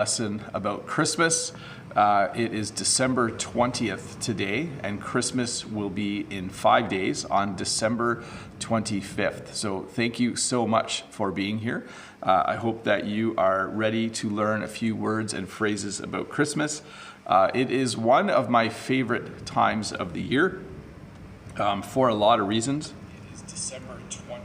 Lesson about Christmas. It is December 20th today, and Christmas will be in 5 days on December 25th. So thank you so much for being here. I hope that you are ready to learn a few words and phrases about Christmas. It is one of my favorite times of the year for a lot of reasons.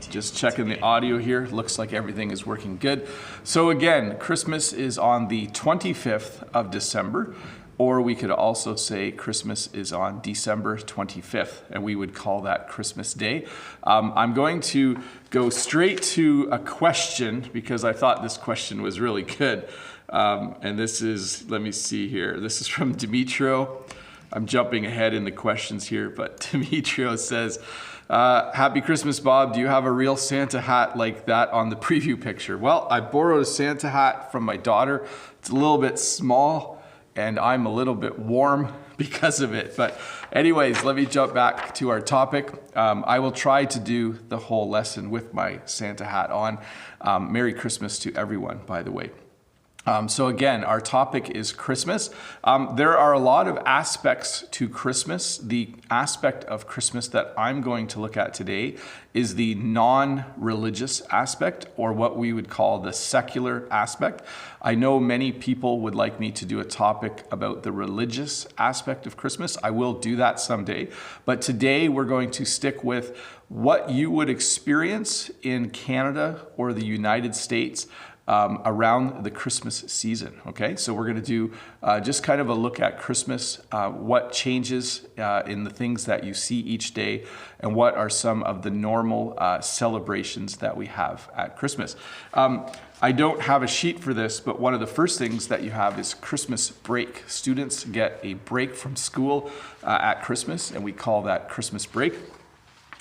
Just checking the audio here. Looks like everything is working good. So again, Christmas is on the 25th of December, or we could also say Christmas is on December 25th, and we would call that Christmas Day. I'm going to go straight to a question because I thought this question was really good. And this is, let me see here. This is from Demetrio. I'm jumping ahead in the questions here, but Demetrio says, Happy Christmas, Bob. Do you have a real Santa hat like that on the preview picture? Well, I borrowed a Santa hat from my daughter. It's a little bit small and I'm a little bit warm because of it. But anyways, let me jump back to our topic. I will try to do the whole lesson with my Santa hat on. Merry Christmas to everyone, by the way. So again, our topic is Christmas. There are a lot of aspects to Christmas. The aspect of Christmas that I'm going to look at today is the non-religious aspect, or what we would call the secular aspect. I know many people would like me to do a topic about the religious aspect of Christmas. I will do that someday. But today we're going to stick with what you would experience in Canada or the United States around the Christmas season, okay? So we're going to do just kind of a look at Christmas, what changes in the things that you see each day, and what are some of the normal celebrations that we have at Christmas. I don't have a sheet for this, but one of the first things that you have is Christmas break. Students get a break from school at Christmas, and we call that Christmas break.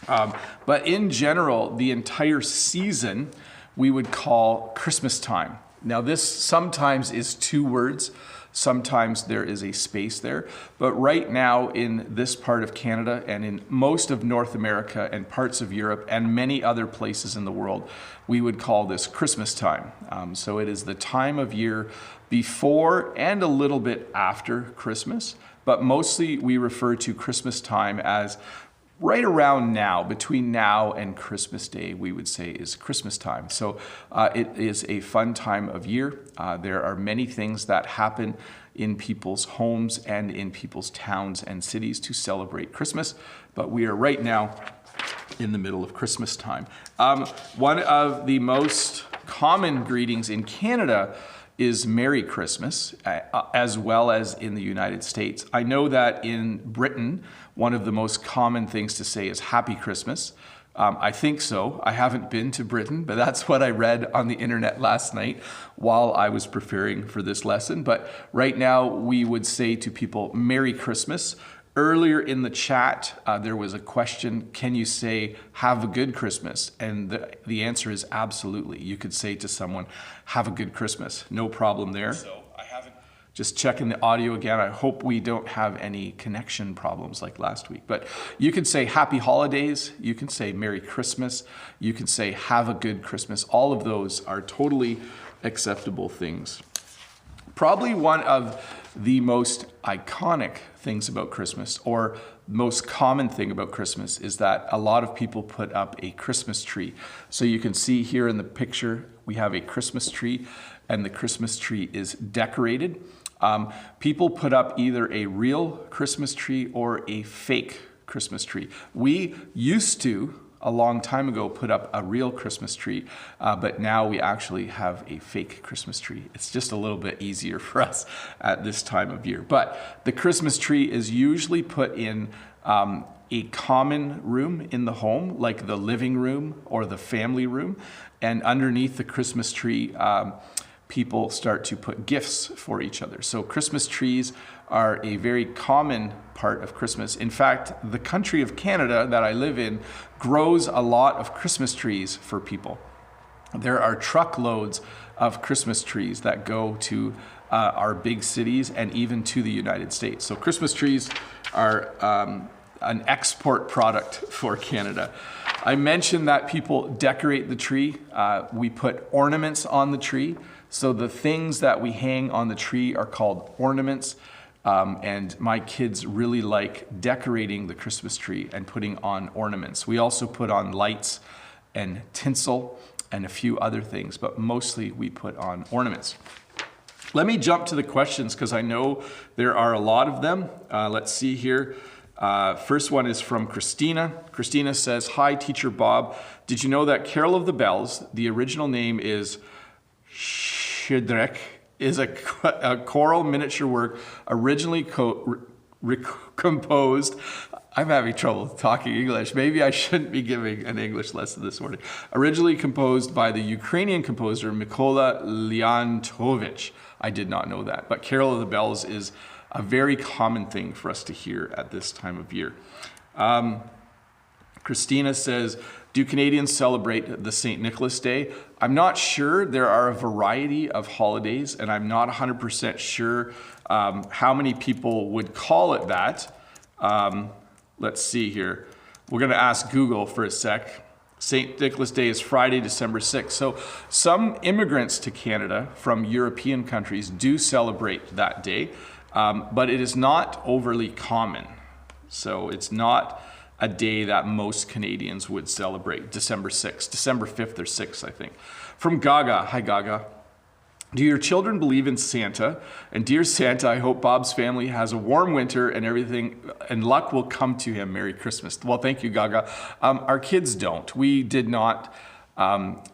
But in general, the entire season we would call Christmas time. Now this sometimes is two words, sometimes there is a space there, but right now in this part of Canada and in most of North America and parts of Europe and many other places in the world, we would call this Christmas time. So it is the time of year before and a little bit after Christmas, but mostly we refer to Christmas time as right around now, between now and Christmas Day, we would say is Christmas time. So it is a fun time of year. There are many things that happen in people's homes and in people's towns and cities to celebrate Christmas, but we are right now in the middle of Christmas time. One of the most common greetings in Canada is Merry Christmas, as well as in the United States. I know that in Britain, one of the most common things to say is Happy Christmas. I think so. I haven't been to Britain, but that's what I read on the internet last night while I was preparing for this lesson. But right now, we would say to people, Merry Christmas. Earlier in the chat, there was a question, can you say, have a good Christmas? And the answer is absolutely. You could say to someone, have a good Christmas. No problem there. Just checking the audio again. I hope we don't have any connection problems like last week. But you can say happy holidays. You can say Merry Christmas. You can say have a good Christmas. All of those are totally acceptable things. Probably one of the most iconic things about Christmas, or most common thing about Christmas, is that a lot of people put up a Christmas tree. So you can see here in the picture, we have a Christmas tree, and the Christmas tree is decorated. People put up either a real Christmas tree or a fake Christmas tree. We used to, a long time ago, put up a real Christmas tree, but now we actually have a fake Christmas tree. It's just a little bit easier for us at this time of year. But the Christmas tree is usually put in a common room in the home, like the living room or the family room, and underneath the Christmas tree, people start to put gifts for each other. So Christmas trees are a very common part of Christmas. In fact, the country of Canada that I live in grows a lot of Christmas trees for people. There are truckloads of Christmas trees that go to our big cities and even to the United States. So Christmas trees are an export product for Canada. I mentioned that people decorate the tree. We put ornaments on the tree. So the things that we hang on the tree are called ornaments. And my kids really like decorating the Christmas tree and putting on ornaments. We also put on lights and tinsel and a few other things, but mostly we put on ornaments. Let me jump to the questions because I know there are a lot of them. Let's see here. First one is from Christina. Christina says, "Hi, Teacher Bob. Did you know that Carol of the Bells, the original name is Shidrek, is a choral miniature work originally composed." I'm having trouble talking English. Maybe I shouldn't be giving an English lesson this morning. Originally composed by the Ukrainian composer Mykola Leontovich. I did not know that. But Carol of the Bells is a very common thing for us to hear at this time of year. Christina says, "Do Canadians celebrate the St. Nicholas Day?" I'm not sure. There are a variety of holidays, and I'm not 100% sure how many people would call it that. Let's see here. We're going to ask Google for a sec. St. Nicholas Day is Friday, December 6th. So some immigrants to Canada from European countries do celebrate that day, but it is not overly common. So it's not a day that most Canadians would celebrate, December 6th, December 5th or 6th, I think. From Gaga. Hi, Gaga. "Do your children believe in Santa? And dear Santa, I hope Bob's family has a warm winter and everything, and luck will come to him. Merry Christmas." Well, thank you, Gaga. Our kids don't. We did not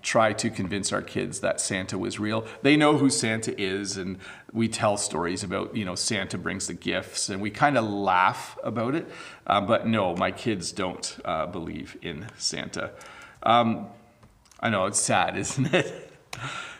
try to convince our kids that Santa was real. They know who Santa is, and we tell stories about, Santa brings the gifts, and we kind of laugh about it. But no, my kids don't believe in Santa. I know, it's sad, isn't it?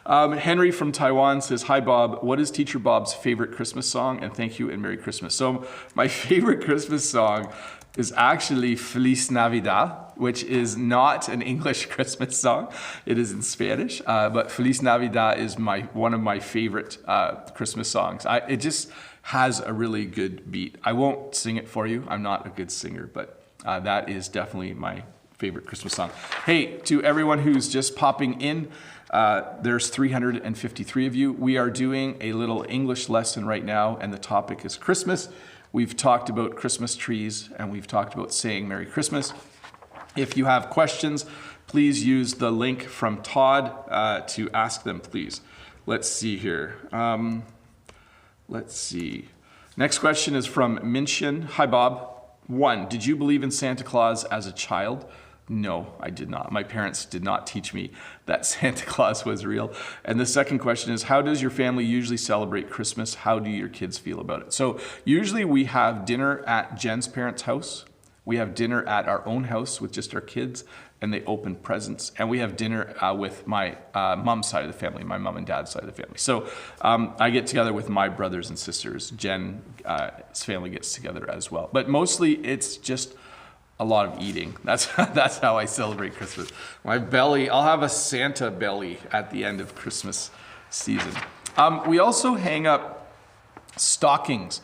Henry from Taiwan says, "Hi, Bob. What is Teacher Bob's favorite Christmas song? And thank you and Merry Christmas." So my favorite Christmas song is actually Feliz Navidad, which is not an English Christmas song. It is in Spanish, but Feliz Navidad is one of my favorite Christmas songs. It just has a really good beat. I won't sing it for you. I'm not a good singer, but that is definitely my favorite Christmas song. Hey, to everyone who's just popping in, there's 353 of you. We are doing a little English lesson right now, and the topic is Christmas. We've talked about Christmas trees, and we've talked about saying Merry Christmas. If you have questions, please use the link from Todd to ask them, please. Let's see here. Let's see. Next question is from Minchin. "Hi, Bob. 1, did you believe in Santa Claus as a child?" No, I did not. My parents did not teach me that Santa Claus was real. And the second question is, how does your family usually celebrate Christmas? How do your kids feel about it? So usually we have dinner at Jen's parents' house. We have dinner at our own house with just our kids, and they open presents. And we have dinner with my mom's side of the family, my mom and dad's side of the family. So I get together with my brothers and sisters. Jen's family gets together as well. But mostly it's just a lot of eating. That's how I celebrate Christmas. My belly, I'll have a Santa belly at the end of Christmas season. We also hang up stockings.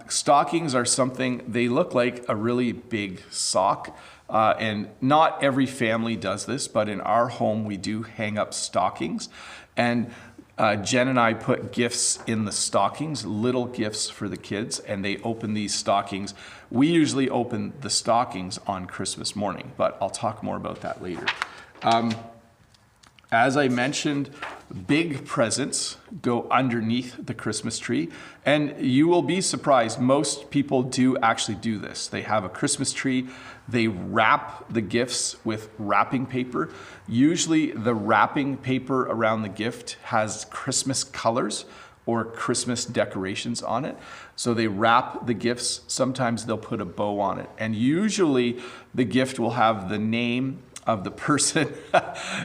Stockings are something, they look like a really big sock. And not every family does this, but in our home we do hang up stockings. And Jen and I put gifts in the stockings, little gifts for the kids, and they open these stockings. We usually open the stockings on Christmas morning, but I'll talk more about that later. As I mentioned, big presents go underneath the Christmas tree, and you will be surprised. Most people do actually do this. They have a Christmas tree, they wrap the gifts with wrapping paper. Usually the wrapping paper around the gift has Christmas colors or Christmas decorations on it. So they wrap the gifts. Sometimes they'll put a bow on it. And usually the gift will have the name of the person.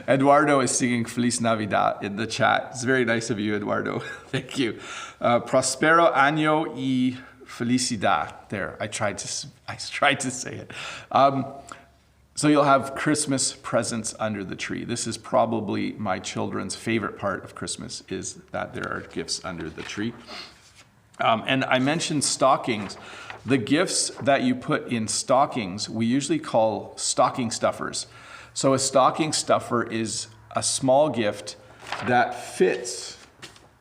Eduardo is singing Feliz Navidad in the chat. It's very nice of you, Eduardo. Thank you. Prospero año y felicidad. There, I tried to say it. So you'll have Christmas presents under the tree. This is probably my children's favorite part of Christmas, is that there are gifts under the tree. And I mentioned stockings. The gifts that you put in stockings, we usually call stocking stuffers. So a stocking stuffer is a small gift that fits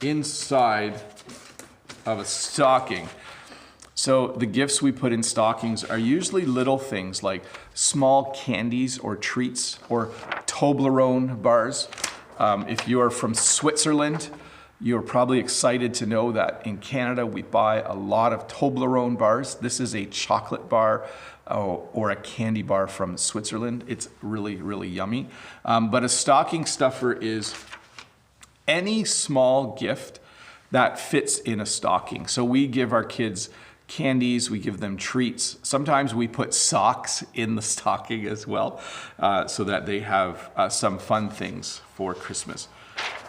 inside of a stocking. So the gifts we put in stockings are usually little things like small candies or treats or Toblerone bars. If you are from Switzerland, you're probably excited to know that in Canada we buy a lot of Toblerone bars. This is a chocolate bar or a candy bar from Switzerland. It's really, really yummy. But a stocking stuffer is any small gift that fits in a stocking. So we give our kids candies, we give them treats. Sometimes we put socks in the stocking as well, so that they have some fun things for Christmas.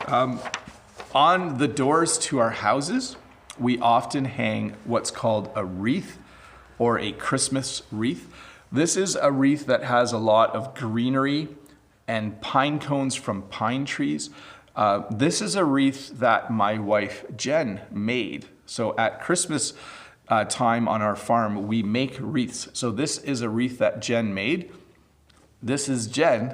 On the doors to our houses, we often hang what's called a wreath or a Christmas wreath. This is a wreath that has a lot of greenery and pine cones from pine trees. This is a wreath that my wife Jen made. So at Christmas time on our farm, we make wreaths. So this is a wreath that Jen made. This is Jen.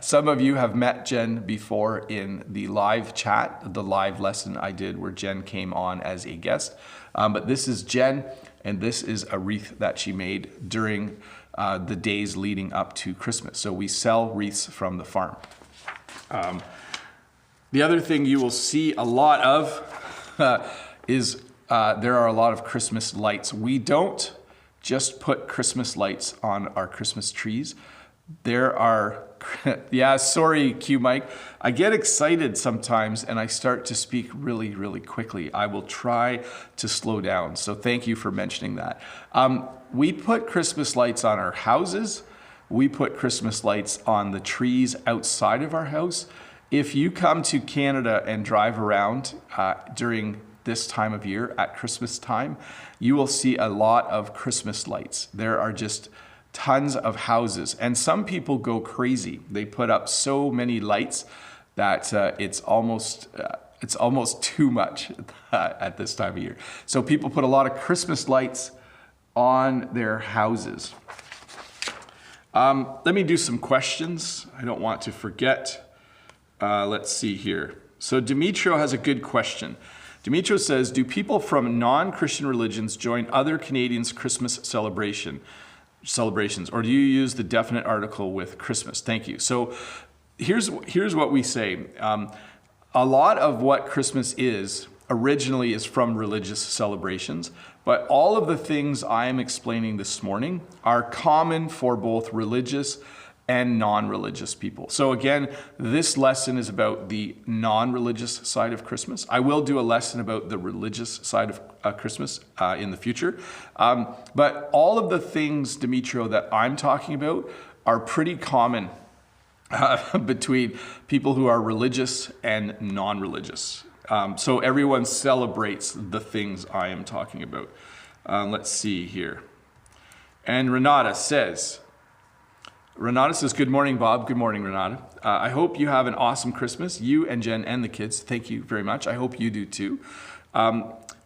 Some of you have met Jen before in the live chat, the live lesson I did where Jen came on as a guest. But this is Jen, and this is a wreath that she made during the days leading up to Christmas. So we sell wreaths from the farm. The other thing you will see a lot of is there are a lot of Christmas lights. We don't just put Christmas lights on our Christmas trees. There are, yeah, sorry, Q Mike. I get excited sometimes and I start to speak really, really quickly. I will try to slow down. So thank you for mentioning that. We put Christmas lights on our houses. We put Christmas lights on the trees outside of our house. If you come to Canada and drive around during this time of year at Christmas time, you will see a lot of Christmas lights. There are just tons of houses, and some people go crazy. They put up so many lights that it's almost too much at this time of year. So people put a lot of Christmas lights on their houses. Let me do some questions. I don't want to forget. Let's see here. So Dimitro has a good question. Dimitro says, do people from non-Christian religions join other Canadians' Christmas celebrations, or do you use the definite article with Christmas? Thank you. So here's what we say. A lot of what Christmas is originally is from religious celebrations, but all of the things I am explaining this morning are common for both religious and non-religious people. So again, this lesson is about the non-religious side of Christmas. I will do a lesson about the religious side of Christmas in the future. But all of the things, Dimitro, that I'm talking about are pretty common between people who are religious and non-religious. So everyone celebrates the things I am talking about. Let's see here. And Renata says, good morning, Bob. Good morning, Renata. I hope you have an awesome Christmas, you and Jen and the kids. Thank you very much. I hope you do too.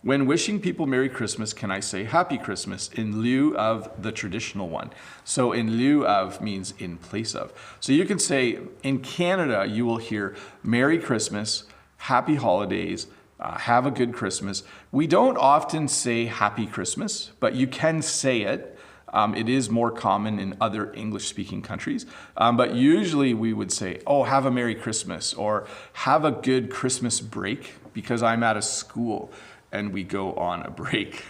When wishing people Merry Christmas, can I say Happy Christmas in lieu of the traditional one? So in lieu of means in place of. So you can say, in Canada, you will hear Merry Christmas, Happy Holidays, have a good Christmas. We don't often say Happy Christmas, but you can say it. It is more common in other English-speaking countries. But usually we would say, oh, have a Merry Christmas, or have a good Christmas break, because I'm at a school and we go on a break.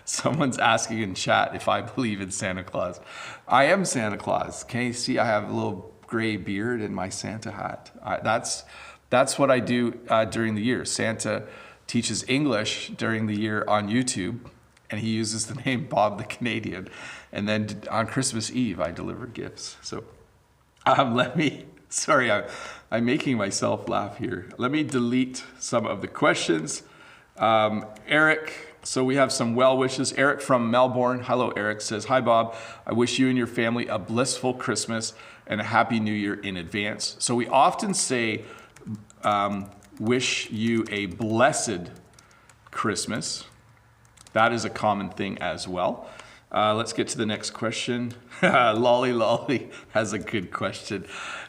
Someone's asking in chat if I believe in Santa Claus. I am Santa Claus. Can you see I have a little gray beard and my Santa hat? That's what I do during the year. Santa teaches English during the year on YouTube, and he uses the name Bob the Canadian. And then on Christmas Eve, I deliver gifts. So sorry, I'm making myself laugh here. Let me delete some of the questions. Eric, so we have some well wishes. Eric from Melbourne, hello Eric, says, hi Bob, I wish you and your family a blissful Christmas and a happy new year in advance. So we often say, wish you a blessed Christmas. That is a common thing as well. Let's get to the next question. Lolly Lolly has a good question.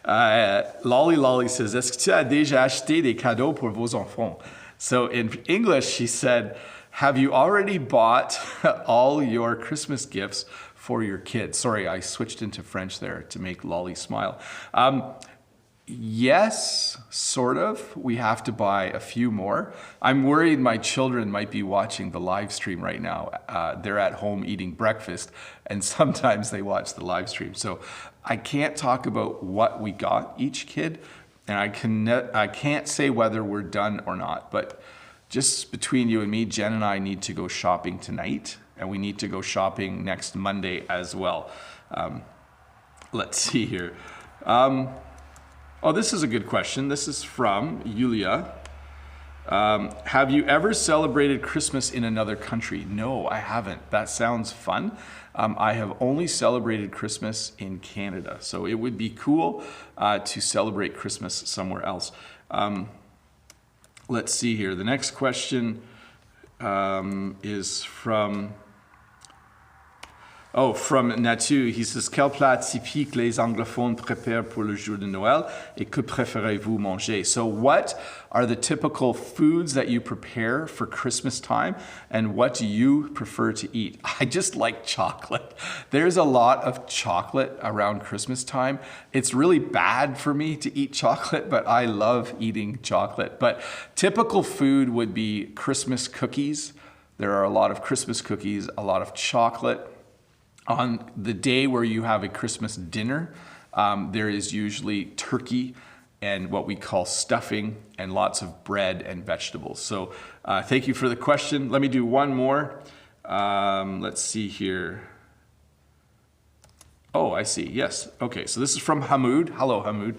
Lolly Lolly says, Est-ce que tu as déjà acheté des cadeaux pour vos enfants? So in English, she said, have you already bought all your Christmas gifts for your kids? Sorry, I switched into French there to make Lolly smile. Yes, sort of. We have to buy a few more. I'm worried my children might be watching the live stream right now. They're at home eating breakfast, and sometimes they watch the live stream. So I can't talk about what we got each kid, and I can't say whether we're done or not. But just between you and me, Jen and I need to go shopping tonight, and we need to go shopping next Monday as well. Let's see here. Oh, this is a good question. This is from Yulia. Have you ever celebrated Christmas in another country? No, I haven't. That sounds fun. I have only celebrated Christmas in Canada, so it would be cool to celebrate Christmas somewhere else. Let's see here. The next question is from Natu. He says, quel plat typique les anglophones préparent pour le jour de Noël et que préférez-vous manger? So what are the typical foods that you prepare for Christmas time, and what do you prefer to eat? I just like chocolate. There's a lot of chocolate around Christmas time. It's really bad for me to eat chocolate, but I love eating chocolate. But typical food would be Christmas cookies. There are a lot of Christmas cookies, a lot of chocolate. On the day where you have a Christmas dinner, there is usually turkey and what we call stuffing and lots of bread and vegetables. So thank you for the question. Let me do one more. Let's see here. Oh, I see. Yes. Okay. So this is from Hamoud. Hello, Hamoud.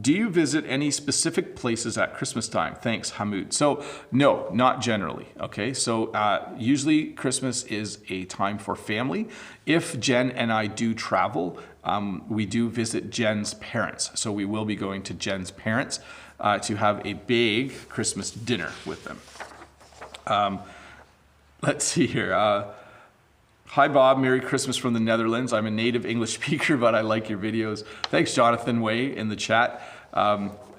Do you visit any specific places at Christmas time? Thanks, Hamoud. So no, not generally. Okay. So usually Christmas is a time for family. If Jen and I do travel, we do visit Jen's parents. So we will be going to Jen's parents to have a big Christmas dinner with them. Let's see here. Hi, Bob. Merry Christmas from the Netherlands. I'm a native English speaker, but I like your videos. Thanks, Jonathan Way, in the chat.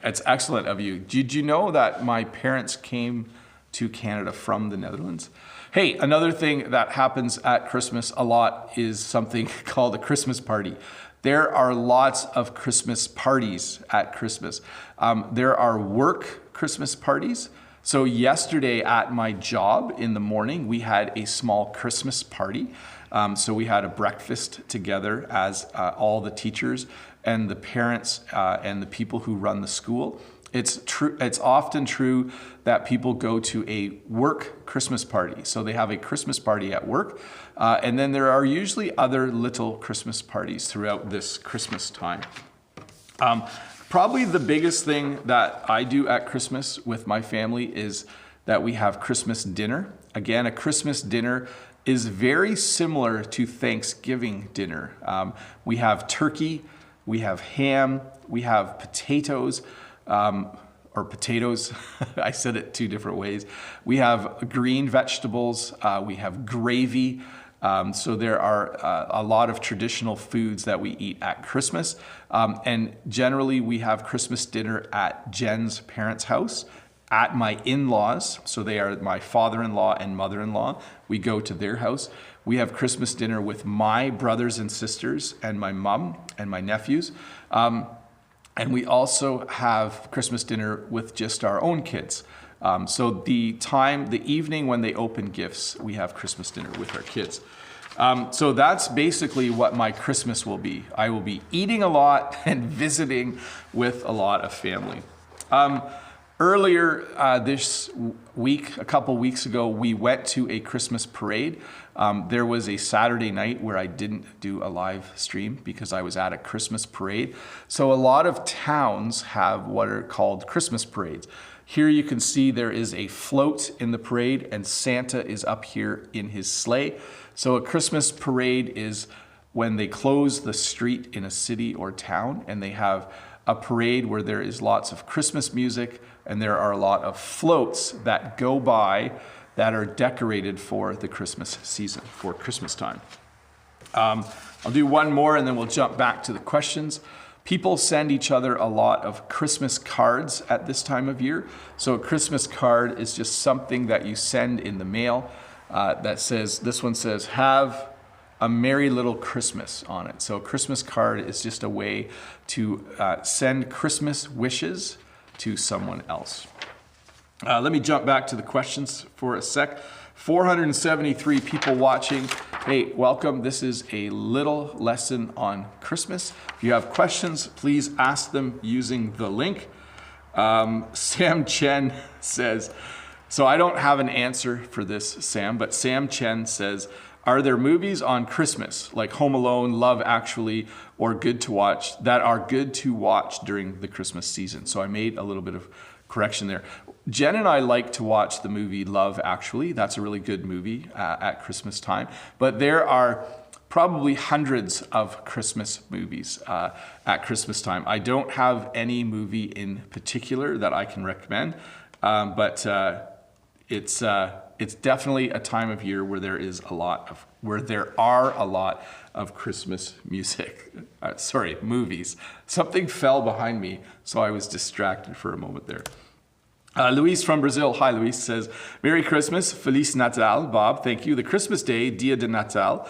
It's excellent of you. Did you know that my parents came to Canada from the Netherlands? Hey, another thing that happens at Christmas a lot is something called a Christmas party. There are lots of Christmas parties at Christmas. There are work Christmas parties. So yesterday at my job in the morning, we had a small Christmas party. So we had a breakfast together as all the teachers and the parents and the people who run the school. It's often true that people go to a work Christmas party. So they have a Christmas party at work. And then there are usually other little Christmas parties throughout this Christmas time. Probably the biggest thing that I do at Christmas with my family is that we have Christmas dinner. Again, a Christmas dinner is very similar to Thanksgiving dinner. We have turkey, we have ham, we have potatoes, or potatoes. I said it two different ways. We have green vegetables, we have gravy. So there are a lot of traditional foods that we eat at Christmas. And generally we have Christmas dinner at Jen's parents' house, at my in-laws. So they are my father-in-law and mother-in-law. We go to their house. We have Christmas dinner with my brothers and sisters and my mom and my nephews. And we also have Christmas dinner with just our own kids. So the evening when they open gifts, we have Christmas dinner with our kids. So that's basically what my Christmas will be. I will be eating a lot and visiting with a lot of family. Earlier this week, a couple weeks ago, we went to a Christmas parade. There was a Saturday night where I didn't do a live stream because I was at a Christmas parade. So a lot of towns have what are called Christmas parades. Here you can see there is a float in the parade and Santa is up here in his sleigh. So a Christmas parade is when they close the street in a city or town and they have a parade where there is lots of Christmas music and there are a lot of floats that go by that are decorated for the Christmas season, for Christmas time. I'll do one more and then we'll jump back to the questions. People send each other a lot of Christmas cards at this time of year. So a Christmas card is just something that you send in the mail that says, this one says, have a merry little Christmas on it. So a Christmas card is just a way to send Christmas wishes to someone else. Let me jump back to the questions for a sec. 473 people watching. Hey, welcome. This is a little lesson on Christmas. If you have questions, please ask them using the link. Sam Chen says, so I don't have an answer for this, Sam, but Sam Chen says, are there movies on Christmas like Home Alone, Love Actually, or Good to Watch that are good to watch during the Christmas season? So I made a little bit of correction there. Jen and I like to watch the movie Love Actually. That's a really good movie at Christmas time. But there are probably hundreds of Christmas movies at Christmas time. I don't have any movie in particular that I can recommend, but it's definitely a time of year where there are a lot of Christmas music. Movies. Something fell behind me, so I was distracted for a moment there. Luis from Brazil, hi Luis, says, Merry Christmas, Feliz Natal, Bob, thank you. The Christmas day, Dia de Natal,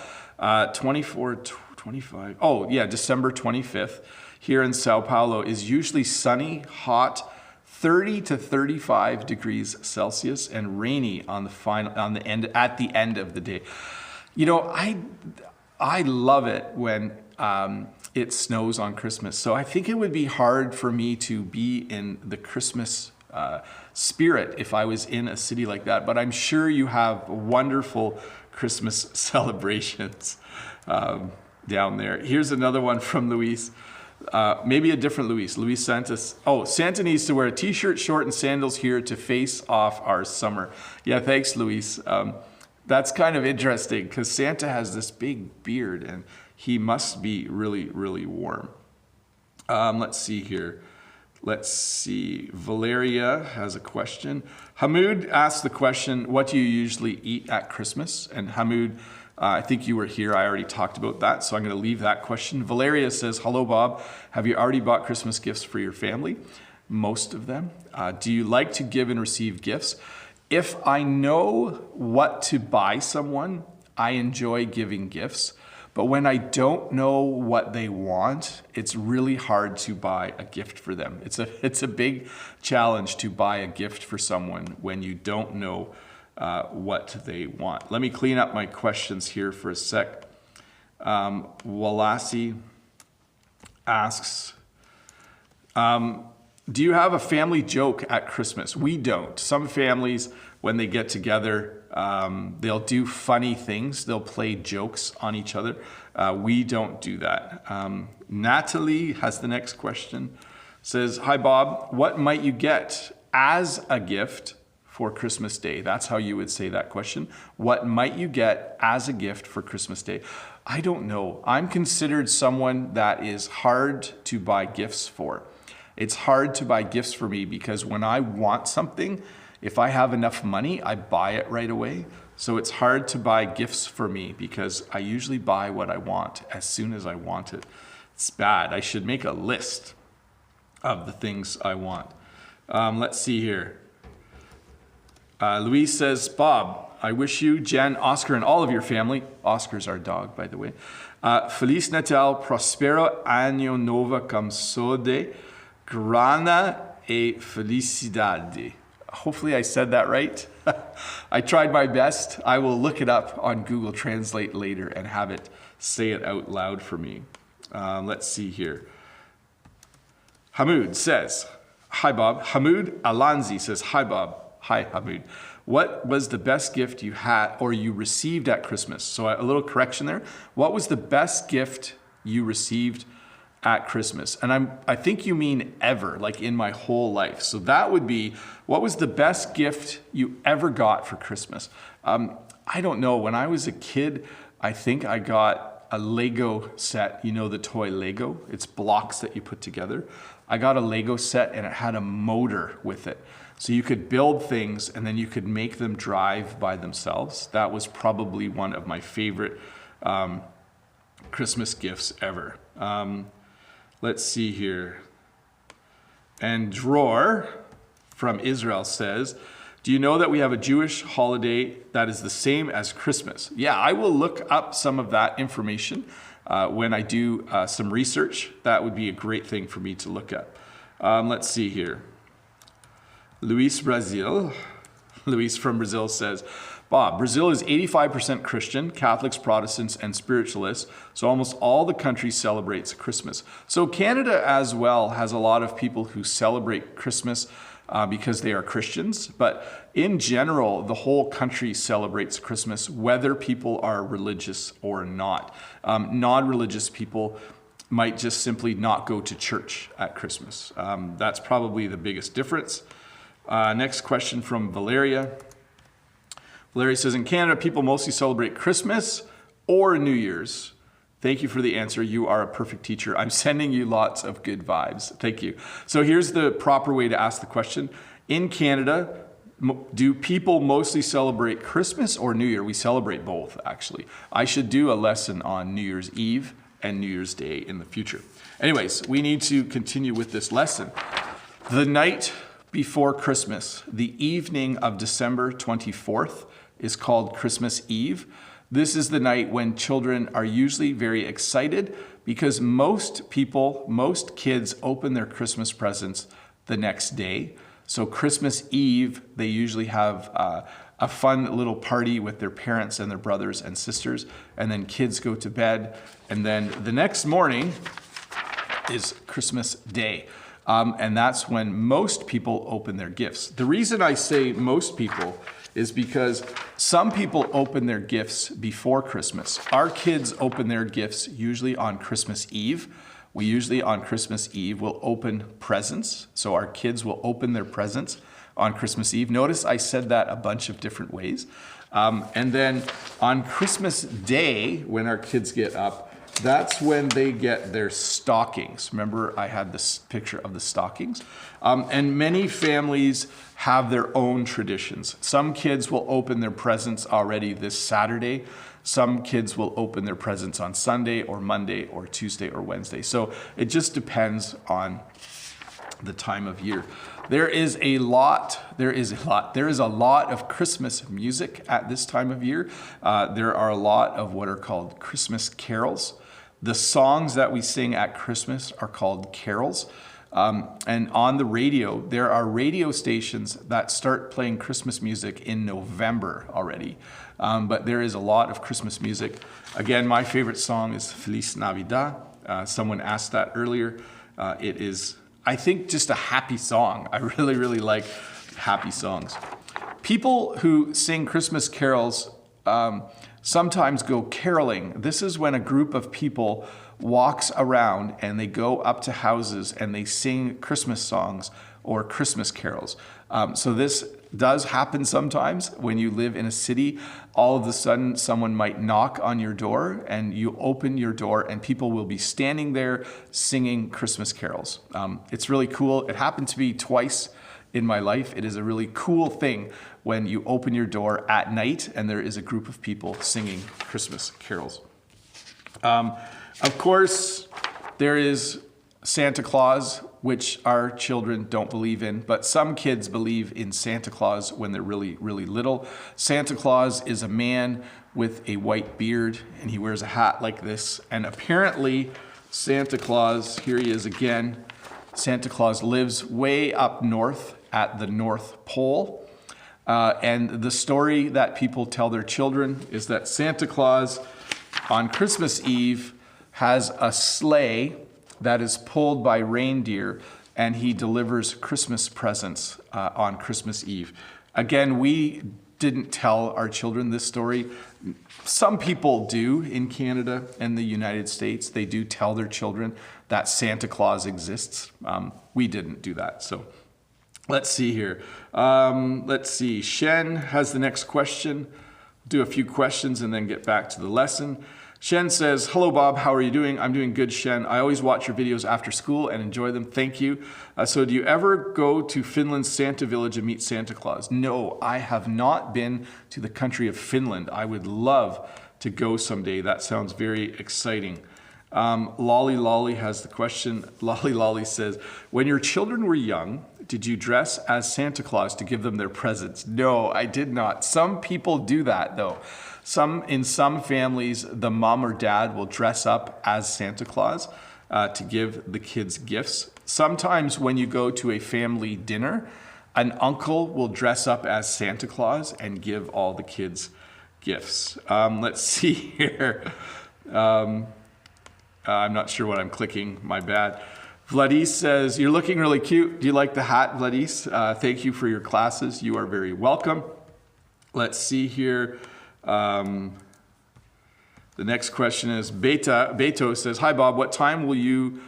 25, December 25th, here in Sao Paulo is usually sunny, hot, 30 to 35 degrees Celsius, and rainy at the end of the day. You know, I love it when it snows on Christmas. So I think it would be hard for me to be in the Christmas spirit if I was in a city like that. But I'm sure you have wonderful Christmas celebrations down there. Here's another one from Luis. Maybe a different Luis. Luis Santos. Oh, Santa needs to wear a t-shirt, short, and sandals here to face off our summer. Yeah, thanks, Luis. That's kind of interesting because Santa has this big beard and he must be really, really warm. Let's see here. Let's see. Valeria has a question. Hamoud asked the question, what do you usually eat at Christmas? And Hamoud, I think you were here. I already talked about that, so I'm going to leave that question. Valeria says, hello, Bob. Have you already bought Christmas gifts for your family? Most of them. Do you like to give and receive gifts? If I know what to buy someone, I enjoy giving gifts. But when I don't know what they want, it's really hard to buy a gift for them. It's a big challenge to buy a gift for someone when you don't know what they want. Let me clean up my questions here for a sec. Walasi asks, do you have a family joke at Christmas? We don't. Some families, when they get together, they'll do funny things. They'll play jokes on each other. We don't do that. Natalie has the next question. Says, hi, Bob. What might you get as a gift for Christmas Day? That's how you would say that question. What might you get as a gift for Christmas Day? I don't know. I'm considered someone that is hard to buy gifts for. It's hard to buy gifts for me because when I want something, if I have enough money, I buy it right away. So it's hard to buy gifts for me because I usually buy what I want as soon as I want it. It's bad. I should make a list of the things I want. Let's see here. Louise says, Bob, I wish you, Jen, Oscar, and all of your family, Oscar's our dog, by the way, Feliz Natal, Prospero Año Novo com Sode, Grana e Felicidade. Hopefully I said that right. I tried my best. I will look it up on Google Translate later and have it say it out loud for me. Let's see here. Hamoud says, hi, Bob. Hamoud Alanzi says, hi, Bob. Hi, Hamoud. What was the best gift you had or you received at Christmas? So a little correction there. What was the best gift you received at Christmas? And I think you mean ever, like in my whole life. So that would be, what was the best gift you ever got for Christmas? I don't know. When I was a kid, I think I got a Lego set. You know the toy Lego? It's blocks that you put together. I got a Lego set and it had a motor with it. So you could build things and then you could make them drive by themselves. That was probably one of my favorite Christmas gifts ever. Let's see here. And Dror from Israel says, do you know that we have a Jewish holiday that is the same as Christmas? Yeah, I will look up some of that information when I do some research. That would be a great thing for me to look at. Let's see here. Luis from Brazil says, Bob, Brazil is 85% Christian, Catholics, Protestants, and spiritualists, so almost all the country celebrates Christmas. So Canada as well has a lot of people who celebrate Christmas because they are Christians, but in general, the whole country celebrates Christmas, whether people are religious or not. Non-religious people might just simply not go to church at Christmas. That's probably the biggest difference. Next question from Valeria. Valeria says, in Canada, people mostly celebrate Christmas or New Year's. Thank you for the answer. You are a perfect teacher. I'm sending you lots of good vibes. Thank you. So here's the proper way to ask the question. In Canada, do people mostly celebrate Christmas or New Year? We celebrate both, actually. I should do a lesson on New Year's Eve and New Year's Day in the future. Anyways, we need to continue with this lesson. The night before Christmas, the evening of December 24th, is called Christmas Eve. This is the night when children are usually very excited because most kids open their Christmas presents the next day. So Christmas Eve, they usually have a fun little party with their parents and their brothers and sisters, and then kids go to bed, and then the next morning is Christmas Day. And that's when most people open their gifts. The reason I say most people is because some people open their gifts before Christmas. Our kids open their gifts usually on Christmas Eve. We usually on Christmas Eve will open presents. So our kids will open their presents on Christmas Eve. Notice I said that a bunch of different ways. And then on Christmas Day, when our kids get up, that's when they get their stockings. Remember, I had this picture of the stockings. And many families have their own traditions. Some kids will open their presents already this Saturday. Some kids will open their presents on Sunday or Monday or Tuesday or Wednesday. So it just depends on the time of year. There is a lot of Christmas music at this time of year. There are a lot of what are called Christmas carols. The songs that we sing at Christmas are called carols. And on the radio, there are radio stations that start playing Christmas music in November already. But there is a lot of Christmas music. Again, my favorite song is Feliz Navidad. Someone asked that earlier. It is, I think, just a happy song. I really, really like happy songs. People who sing Christmas carols sometimes go caroling. This is when a group of people walks around and they go up to houses and they sing Christmas songs or Christmas carols. So this does happen sometimes when you live in a city. All of a sudden, someone might knock on your door and you open your door and people will be standing there singing Christmas carols. It's really cool. It happened to me twice in my life. It is a really cool thing when you open your door at night and there is a group of people singing Christmas carols. Of course, there is Santa Claus, which our children don't believe in, but some kids believe in Santa Claus when they're really, really little. Santa Claus is a man with a white beard, and he wears a hat like this. And apparently, Santa Claus, here he is again, Santa Claus lives way up north at the North Pole. And the story that people tell their children is that Santa Claus on Christmas Eve has a sleigh that is pulled by reindeer, and he delivers Christmas presents on Christmas Eve. Again, we didn't tell our children this story. Some people do in Canada and the United States. They do tell their children that Santa Claus exists. We didn't do that. So let's see here. Let's see. Shen has the next question. Do a few questions and then get back to the lesson. Shen says, hello, Bob. How are you doing? I'm doing good, Shen. I always watch your videos after school and enjoy them. Thank you. So do you ever go to Finland's Santa Village and meet Santa Claus? No, I have not been to the country of Finland. I would love to go someday. That sounds very exciting. Lolly Lolly has the question. Lolly Lolly says, when your children were young, did you dress as Santa Claus to give them their presents? No, I did not. Some people do that though. In some families, the mom or dad will dress up as Santa Claus to give the kids gifts. Sometimes when you go to a family dinner, an uncle will dress up as Santa Claus and give all the kids gifts. Let's see here. I'm not sure what I'm clicking, my bad. Vladis says, you're looking really cute. Do you like the hat, Vladis? Thank you for your classes. You are very welcome. Let's see here. The next question is Beto says, hi Bob, what time will you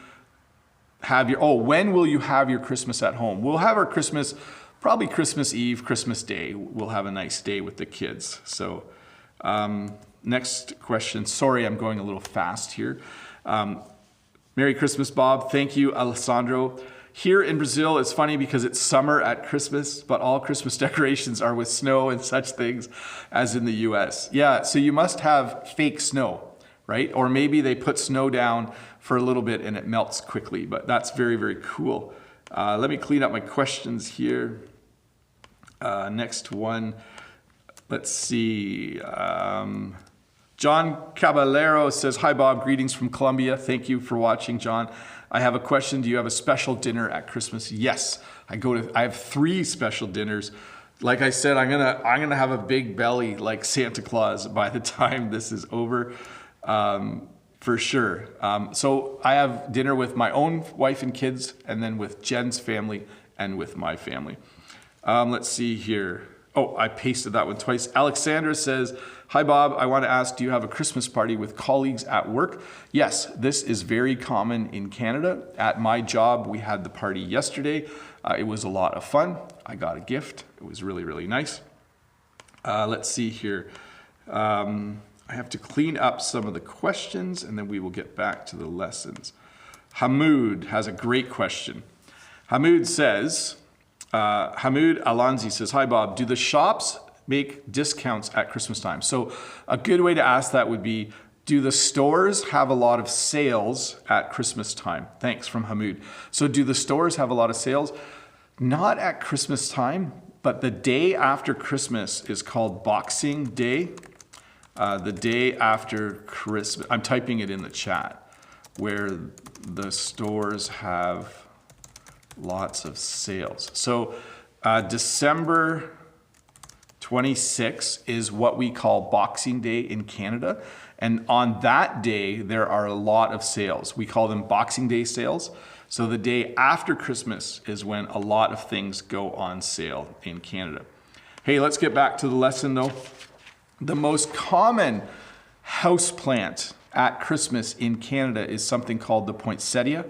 have when will you have your Christmas at home? We'll have our Christmas, probably Christmas Eve, Christmas Day. We'll have a nice day with the kids. So next question, sorry, I'm going a little fast here. Merry Christmas, Bob. Thank you, Alessandro. Here in Brazil, it's funny because it's summer at Christmas, but all Christmas decorations are with snow and such things as in the US. Yeah, so you must have fake snow, right? Or maybe they put snow down for a little bit and it melts quickly, but that's very, very cool. Let me clean up my questions here. Next one, let's see. John Caballero says, hi Bob, greetings from Colombia. Thank you for watching, John. I have a question. Do you have a special dinner at Christmas? Yes, I have 3 special dinners. Like I said, I'm gonna have a big belly like Santa Claus by the time this is over, for sure. So I have dinner with my own wife and kids, and then with Jen's family and with my family. Let's see here. Oh, I pasted that one twice. Alexandra says, hi Bob, I want to ask, do you have a Christmas party with colleagues at work? Yes, this is very common in Canada. At my job, we had the party yesterday. It was a lot of fun. I got a gift. It was really, really nice. Let's see here. I have to clean up some of the questions and then we will get back to the lessons. Hamoud has a great question. Hamoud says, Hamoud Alanzi says, hi Bob, do the shops make discounts at Christmas time? So a good way to ask that would be, do the stores have a lot of sales at Christmas time? Thanks, from Hamoud. So do the stores have a lot of sales? Not at Christmas time, but the day after Christmas is called Boxing Day. The day after Christmas, I'm typing it in the chat, where the stores have lots of sales. So December 26 is what we call Boxing Day in Canada. And on that day, there are a lot of sales. We call them Boxing Day sales. So the day after Christmas is when a lot of things go on sale in Canada. Hey, let's get back to the lesson though. The most common house plant at Christmas in Canada is something called the poinsettia.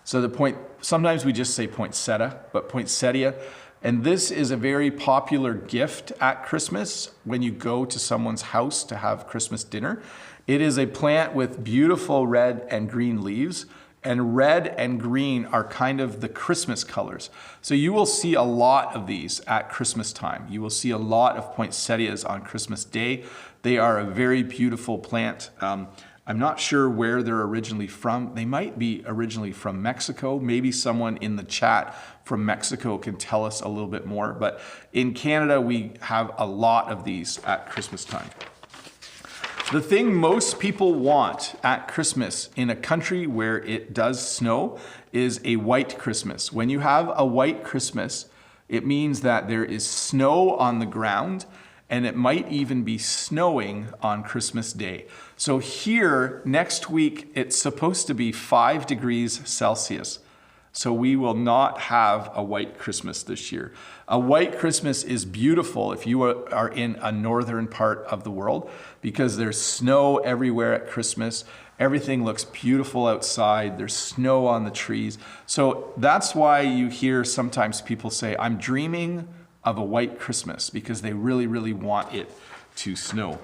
So sometimes we just say poinsettia, but poinsettia. And this is a very popular gift at Christmas when you go to someone's house to have Christmas dinner. It is a plant with beautiful red and green leaves, and red and green are kind of the Christmas colors. So you will see a lot of these at Christmas time. You will see a lot of poinsettias on Christmas Day. They are a very beautiful plant. I'm not sure where they're originally from. They might be originally from Mexico. Maybe someone in the chat from Mexico can tell us a little bit more. But in Canada, we have a lot of these at Christmas time. The thing most people want at Christmas in a country where it does snow is a white Christmas. When you have a white Christmas, it means that there is snow on the ground, and it might even be snowing on Christmas Day. So here, next week, it's supposed to be 5 degrees Celsius. So we will not have a white Christmas this year. A white Christmas is beautiful if you are in a northern part of the world, because there's snow everywhere at Christmas. Everything looks beautiful outside. There's snow on the trees. So that's why you hear sometimes people say, I'm dreaming of a white Christmas, because they really, really want it to snow.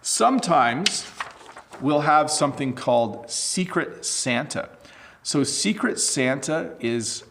Sometimes we'll have something called Secret Santa. So Secret Santa is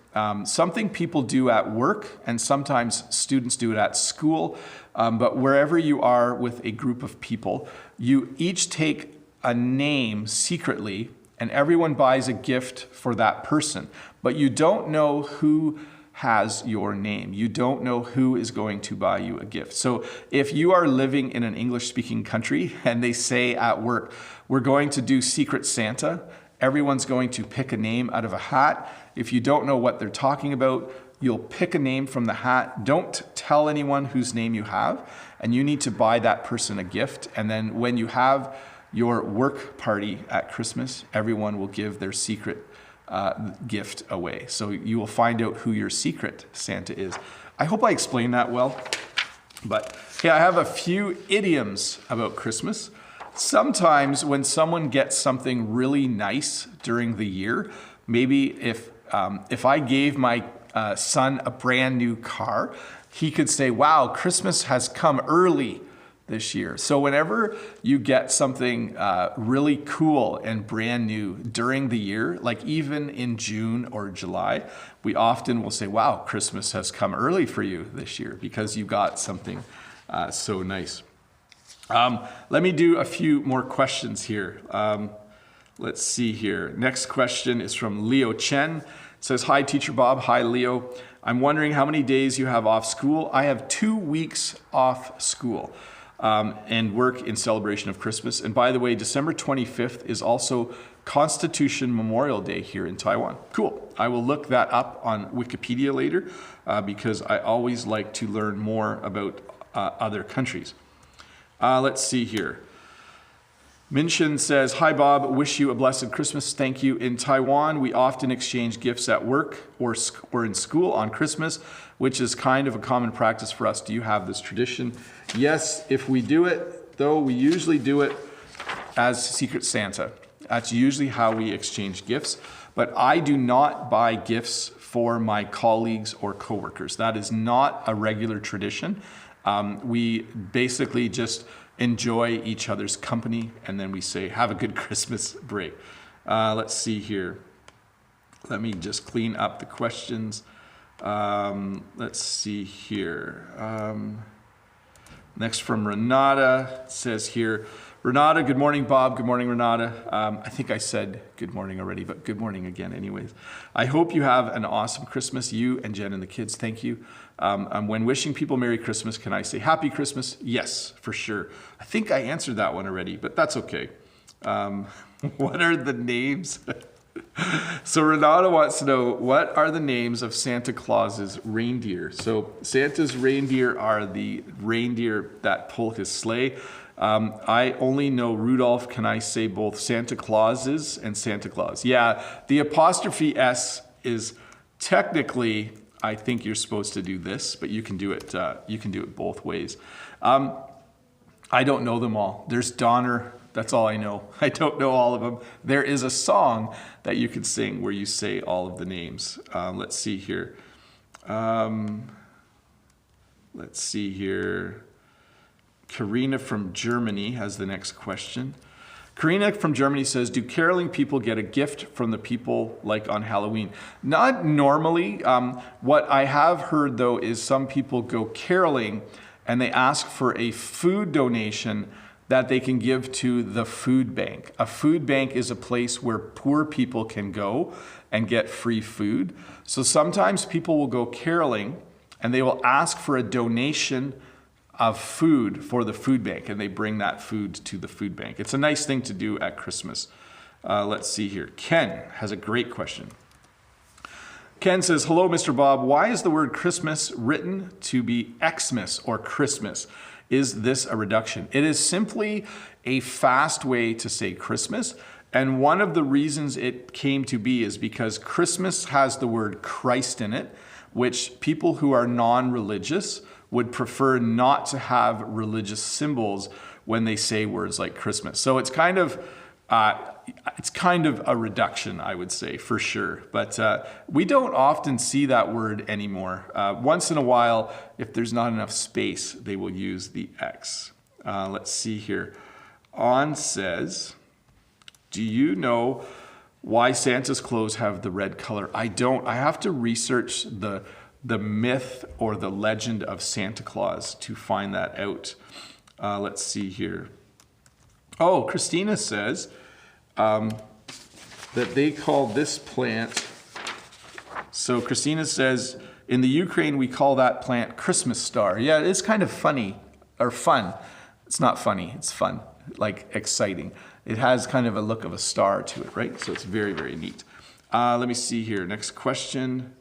something people do at work, and sometimes students do it at school. But wherever you are with a group of people, you each take a name secretly, and everyone buys a gift for that person. But you don't know who has your name. You don't know who is going to buy you a gift. So if you are living in an English-speaking country and they say at work, we're going to do Secret Santa, everyone's going to pick a name out of a hat. If you don't know what they're talking about, you'll pick a name from the hat. Don't tell anyone whose name you have, and you need to buy that person a gift. And then when you have your work party at Christmas, everyone will give their secret gift away. So you will find out who your Secret Santa is. I hope I explained that well. But hey, I have a few idioms about Christmas. Sometimes when someone gets something really nice during the year, maybe if I gave my son a brand new car, he could say, wow, Christmas has come early this year. So whenever you get something really cool and brand new during the year, like even in June or July, we often will say, wow, Christmas has come early for you this year because you got something so nice. Let me do a few more questions here. Let's see here. Next question is from Leo Chen. It says, hi, Teacher Bob. Hi, Leo. I'm wondering how many days you have off school. I have 2 weeks off school and work in celebration of Christmas. And by the way, December 25th is also Constitution Memorial Day here in Taiwan. Cool. I will look that up on Wikipedia later because I always like to learn more about other countries. Let's see here. Minshin says, hi Bob, wish you a blessed Christmas. Thank you. In Taiwan, we often exchange gifts at work or in school on Christmas, which is kind of a common practice for us. Do you have this tradition? Yes, if we do it, though, we usually do it as Secret Santa. That's usually how we exchange gifts. But I do not buy gifts for my colleagues or coworkers. That is not a regular tradition. We basically just enjoy each other's company, and then we say, have a good Christmas break. Let's see here. Let me just clean up the questions. Let's see here. Next from Renata, it says here, Renata, good morning, Bob. Good morning, Renata. I think I said good morning already, but good morning again anyways. I hope you have an awesome Christmas, you and Jen and the kids. Thank you. When wishing people Merry Christmas, can I say Happy Christmas? Yes, for sure. I think I answered that one already, but that's okay. What are the names? So Renata wants to know, what are the names of Santa Claus's reindeer? So Santa's reindeer are the reindeer that pull his sleigh. I only know Rudolph. Can I say both Santa Claus's and Santa Claus? Yeah, the apostrophe S is technically, I think you're supposed to do this, but you can do it. You can do it both ways. I don't know them all. There's Donner. That's all I know. I don't know all of them. There is a song that you can sing where you say all of the names. Let's see here. Let's see here. Karina from Germany has the next question. Karina from Germany says, do caroling people get a gift from the people like on Halloween? Not normally. What I have heard though is some people go caroling and they ask for a food donation that they can give to the food bank. A food bank is a place where poor people can go and get free food. So sometimes people will go caroling and they will ask for a donation of food for the food bank, and they bring that food to the food bank. It's a nice thing to do at Christmas. Let's see here. Ken has a great question. Ken says, hello, Mr. Bob. Why is the word Christmas written to be Xmas or Christmas? Is this a reduction? It is simply a fast way to say Christmas. And one of the reasons it came to be is because Christmas has the word Christ in it, which people who are non-religious would prefer not to have religious symbols when they say words like Christmas. So it's kind of a reduction, I would say, for sure. But we don't often see that word anymore. Once in a while, if there's not enough space, they will use the X. Let's see here. On says, do you know why Santa's clothes have the red color? I don't. I have to research the myth or the legend of Santa Claus to find that out. Let's see here. Oh, Christina says that they call this plant. So Christina says, in the Ukraine, we call that plant Christmas star. Yeah, it's kind of funny or fun. It's not funny, it's fun, like exciting. It has kind of a look of a star to it, right? So it's very, very neat. Let me see here. Next question.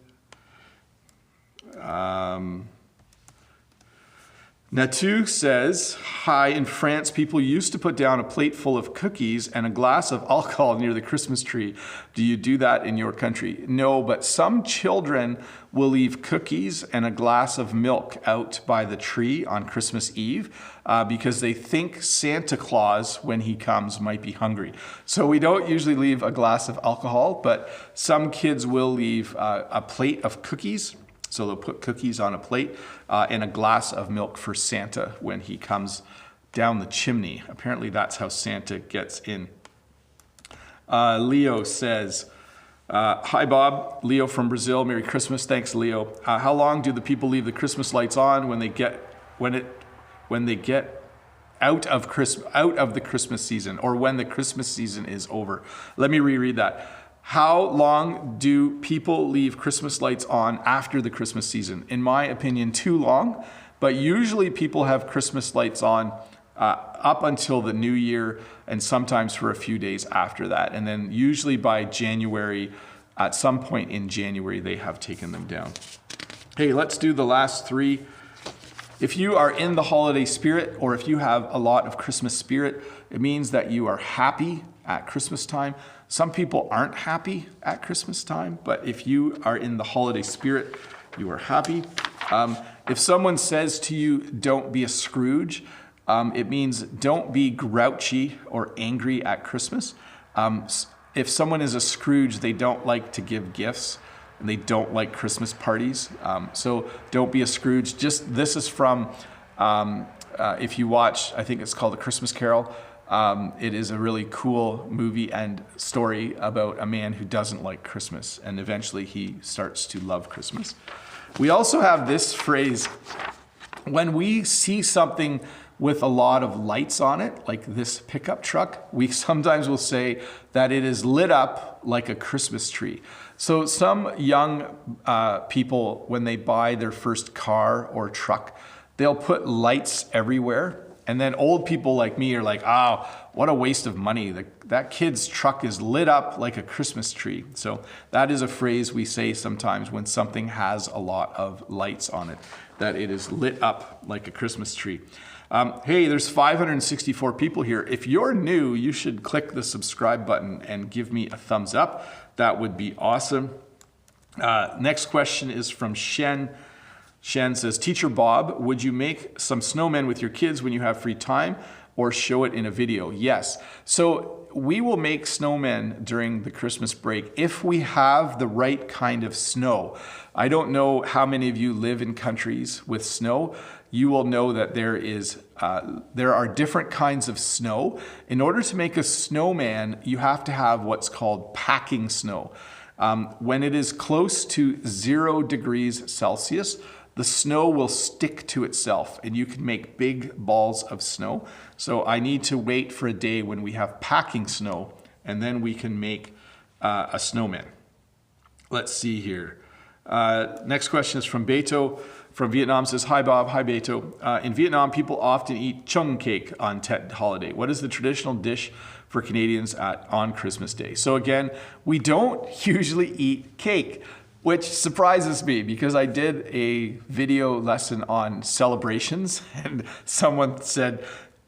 Natu says, hi, in France, people used to put down a plate full of cookies and a glass of alcohol near the Christmas tree. Do you do that in your country? No, but some children will leave cookies and a glass of milk out by the tree on Christmas Eve because they think Santa Claus, when he comes, might be hungry. So we don't usually leave a glass of alcohol, but some kids will leave a plate of cookies. So they'll put cookies on a plate and a glass of milk for Santa when he comes down the chimney. Apparently that's how Santa gets in. Leo says, hi Bob, Leo from Brazil, Merry Christmas. Thanks, Leo. How long do the people leave the Christmas lights on when they get out of the Christmas season, or when the Christmas season is over? Let me reread that. How long do people leave Christmas lights on after the Christmas season? In my opinion, too long, but usually people have Christmas lights on up until the new year and sometimes for a few days after that. And then usually by January, at some point in January, they have taken them down. Hey, let's do the last three. If you are in the holiday spirit, or if you have a lot of Christmas spirit, it means that you are happy at Christmas time. Some people aren't happy at Christmas time, but if you are in the holiday spirit, you are happy. If someone says to you, don't be a Scrooge, it means don't be grouchy or angry at Christmas. If someone is a Scrooge, they don't like to give gifts and they don't like Christmas parties. So don't be a Scrooge. This is from, if you watch, I think it's called A Christmas Carol. It is a really cool movie and story about a man who doesn't like Christmas, and eventually he starts to love Christmas. We also have this phrase, when we see something with a lot of lights on it, like this pickup truck, we sometimes will say that it is lit up like a Christmas tree. So some young people, when they buy their first car or truck, they'll put lights everywhere. And then old people like me are like, oh, what a waste of money. That kid's truck is lit up like a Christmas tree. So that is a phrase we say sometimes when something has a lot of lights on it, that it is lit up like a Christmas tree. Hey, there's 564 people here. If you're new, you should click the subscribe button and give me a thumbs up. That would be awesome. Next question is from Shen. Shen says, Teacher Bob, would you make some snowmen with your kids when you have free time, or show it in a video? Yes. So we will make snowmen during the Christmas break if we have the right kind of snow. I don't know how many of you live in countries with snow. You will know that there are different kinds of snow. In order to make a snowman, you have to have what's called packing snow. When it is close to 0 degrees Celsius, the snow will stick to itself and you can make big balls of snow. So I need to wait for a day when we have packing snow, and then we can make a snowman. Let's see here. Next question is from Beto from Vietnam. Says, hi Bob, hi Beto. In Vietnam, people often eat chung cake on Tet holiday. What is the traditional dish for Canadians on Christmas Day? So again, we don't usually eat cake, which surprises me because I did a video lesson on celebrations and someone said,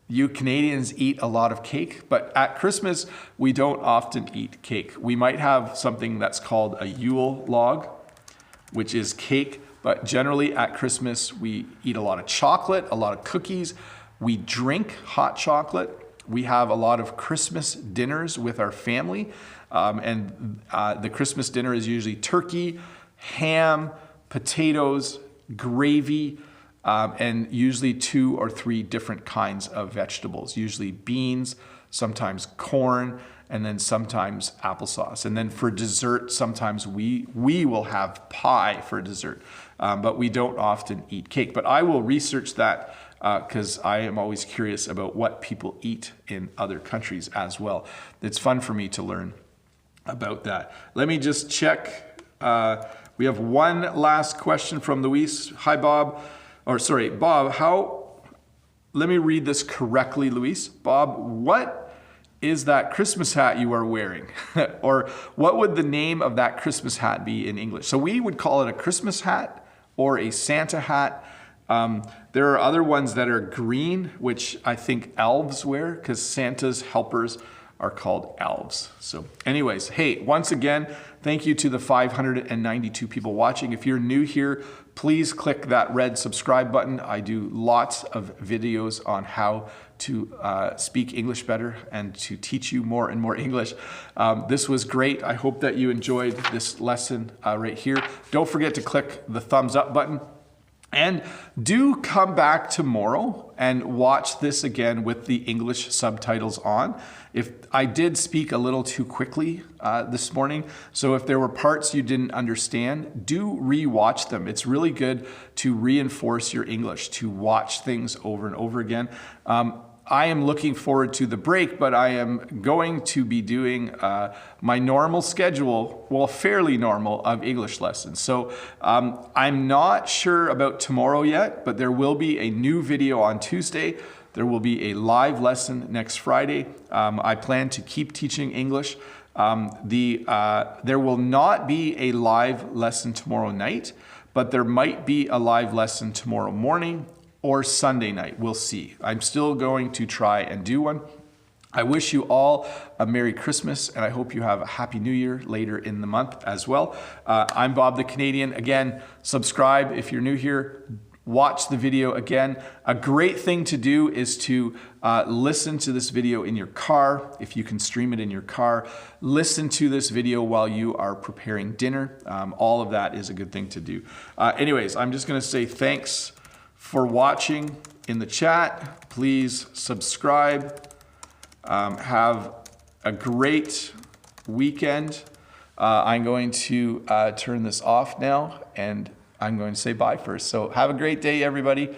you Canadians eat a lot of cake, but at Christmas, we don't often eat cake. We might have something that's called a Yule log, which is cake, but generally at Christmas, we eat a lot of chocolate, a lot of cookies. We drink hot chocolate. We have a lot of Christmas dinners with our family. The Christmas dinner is usually turkey, ham, potatoes, gravy, and usually 2 or 3 different kinds of vegetables, usually beans, sometimes corn, and then sometimes applesauce. And then for dessert, sometimes we will have pie for dessert, but we don't often eat cake. But I will research that because I am always curious about what people eat in other countries as well. It's fun for me to learn about that. Let me just check. We have one last question from Luis. Hi, Bob. Bob, let me read this correctly, Luis. Bob, what is that Christmas hat you are wearing? Or what would the name of that Christmas hat be in English? So we would call it a Christmas hat or a Santa hat. There are other ones that are green, which I think elves wear, because Santa's helpers are called elves. So anyways, hey, once again, thank you to the 592 people watching. If you're new here, please click that red subscribe button. I do lots of videos on how to speak English better and to teach you more and more English. This was great. I hope that you enjoyed this lesson right here. Don't forget to click the thumbs up button. And do come back tomorrow and watch this again with the English subtitles on. If I did speak a little too quickly this morning, so if there were parts you didn't understand, do re-watch them. It's really good to reinforce your English, to watch things over and over again. I am looking forward to the break, but I am going to be doing my normal schedule, well, fairly normal, of English lessons. So I'm not sure about tomorrow yet, but there will be a new video on Tuesday. There will be a live lesson next Friday. I plan to keep teaching English. There will not be a live lesson tomorrow night, but there might be a live lesson tomorrow morning or Sunday night. We'll see. I'm still going to try and do one. I wish you all a Merry Christmas, and I hope you have a Happy New Year later in the month as well. I'm Bob the Canadian. Again, subscribe if you're new here. Watch the video again. A great thing to do is to listen to this video in your car, if you can stream it in your car. Listen to this video while you are preparing dinner. All of that is a good thing to do. Anyways, I'm just going to say thanks for watching in the chat. Please subscribe. Have a great weekend. I'm going to turn this off now, and I'm going to say bye first. So have a great day, everybody.